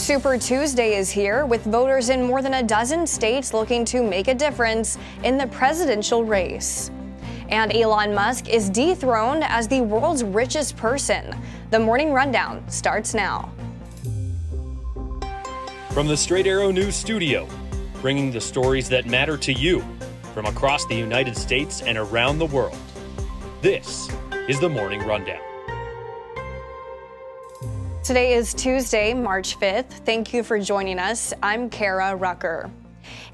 Super Tuesday is here, with voters in more than a dozen states looking to make a difference in the presidential race. And Elon Musk is dethroned as the world's richest person. The Morning Rundown starts now. From the Straight Arrow News Studio, bringing the stories that matter to you from across the United States and around the world. This is the Morning Rundown. Today is Tuesday, March 5th. Thank you for joining us. I'm Kara Rucker.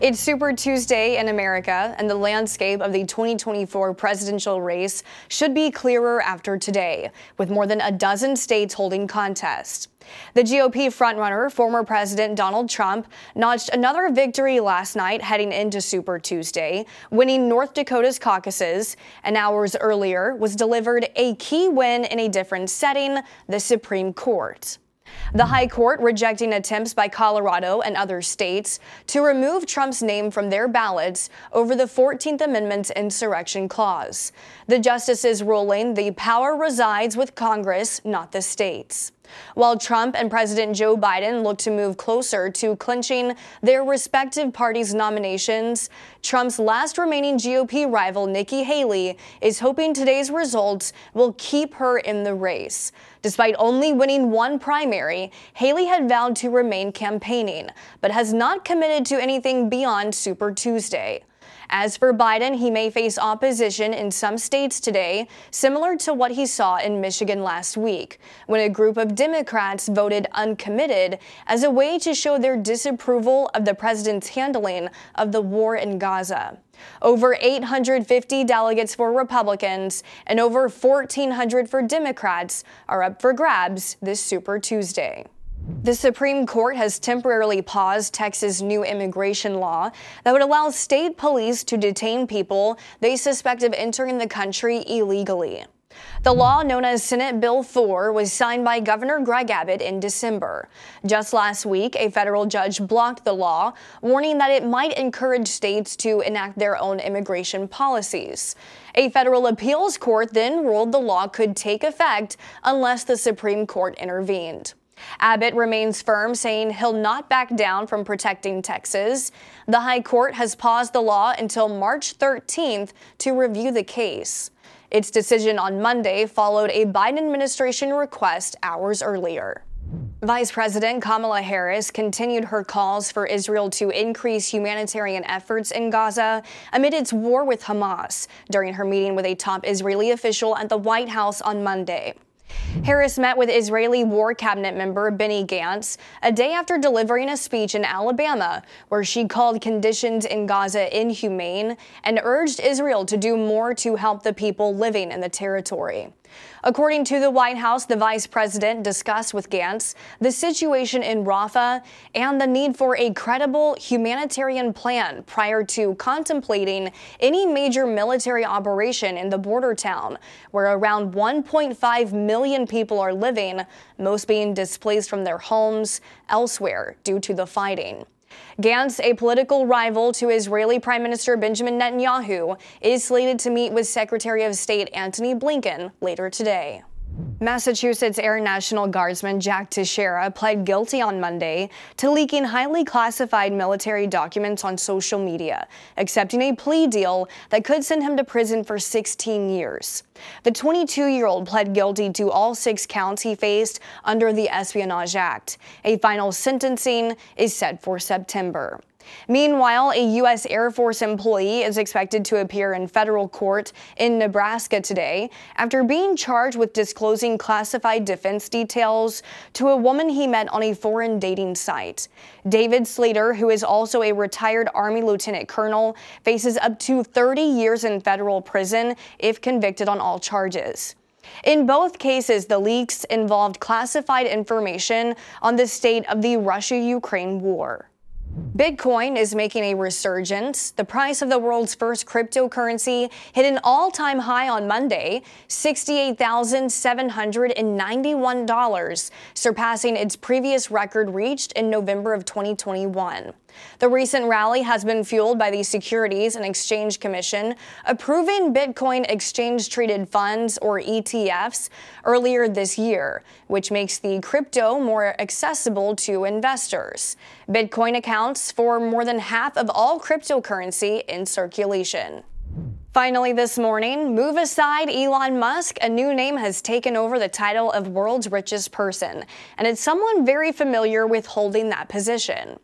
It's Super Tuesday in America, and the landscape of the 2024 presidential race should be clearer after today, with more than a dozen states holding contests. The GOP frontrunner, former President Donald Trump, notched another victory last night heading into Super Tuesday, winning North Dakota's caucuses, and hours earlier was delivered a key win in a different setting, the Supreme Court. The High Court rejecting attempts by Colorado and other states to remove Trump's name from their ballots over the 14th Amendment's insurrection clause. The justices ruling the power resides with Congress, not the states. While Trump and President Joe Biden look to move closer to clinching their respective parties' nominations, Trump's last remaining GOP rival, Nikki Haley, is hoping today's results will keep her in the race. Despite only winning one primary, Haley had vowed to remain campaigning, but has not committed to anything beyond Super Tuesday. As for Biden, he may face opposition in some states today, similar to what he saw in Michigan last week, when a group of Democrats voted uncommitted as a way to show their disapproval of the president's handling of the war in Gaza. Over 850 delegates for Republicans and over 1,400 for Democrats are up for grabs this Super Tuesday. The Supreme Court has temporarily paused Texas' new immigration law that would allow state police to detain people they suspect of entering the country illegally. The law, known as Senate Bill 4, was signed by Governor Greg Abbott in December. Just last week, a federal judge blocked the law, warning that it might encourage states to enact their own immigration policies. A federal appeals court then ruled the law could take effect unless the Supreme Court intervened. Abbott remains firm, saying he'll not back down from protecting Texas. The High Court has paused the law until March 13th to review the case. Its decision on Monday followed a Biden administration request hours earlier. Vice President Kamala Harris continued her calls for Israel to increase humanitarian efforts in Gaza amid its war with Hamas during her meeting with a top Israeli official at the White House on Monday. Harris met with Israeli War Cabinet member Benny Gantz a day after delivering a speech in Alabama, where she called conditions in Gaza inhumane and urged Israel to do more to help the people living in the territory. According to the White House, the vice president discussed with Gantz the situation in Rafah and the need for a credible humanitarian plan prior to contemplating any major military operation in the border town, where around 1.5 million people are living, most being displaced from their homes elsewhere due to the fighting. Gantz, a political rival to Israeli Prime Minister Benjamin Netanyahu, is slated to meet with Secretary of State Antony Blinken later today. Massachusetts Air National Guardsman Jack Teixeira pled guilty on Monday to leaking highly classified military documents on social media, accepting a plea deal that could send him to prison for 16 years. The 22-year-old pled guilty to all 6 counts he faced under the Espionage Act. A final sentencing is set for September. Meanwhile, a U.S. Air Force employee is expected to appear in federal court in Nebraska today after being charged with disclosing classified defense details to a woman he met on a foreign dating site. David Slater, who is also a retired Army lieutenant colonel, faces up to 30 years in federal prison if convicted on all charges. In both cases, the leaks involved classified information on the state of the Russia-Ukraine war. Bitcoin is making a resurgence. The price of the world's first cryptocurrency hit an all-time high on Monday, $68,791, surpassing its previous record reached in November of 2021. The recent rally has been fueled by the Securities and Exchange Commission approving Bitcoin exchange-traded funds, or ETFs, earlier this year, which makes the crypto more accessible to investors. Bitcoin accounts for more than half of all cryptocurrency in circulation. Finally this morning, move aside Elon Musk, a new name has taken over the title of world's richest person, and it's someone very familiar with holding that position.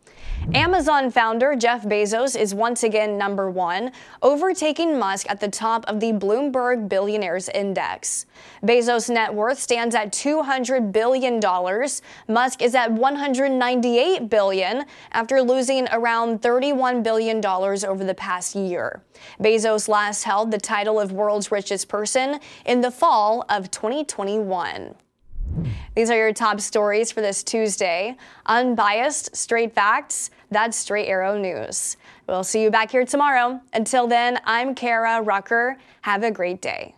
Amazon founder Jeff Bezos is once again number one, overtaking Musk at the top of the Bloomberg Billionaires Index. Bezos' net worth stands at $200 billion. Musk is at $198 billion after losing around $31 billion over the past year. Bezos last held the title of world's richest person in the fall of 2021. These are your top stories for this Tuesday. Unbiased, straight facts, that's Straight Arrow News. We'll see you back here tomorrow. Until then, I'm Kara Rucker. Have a great day.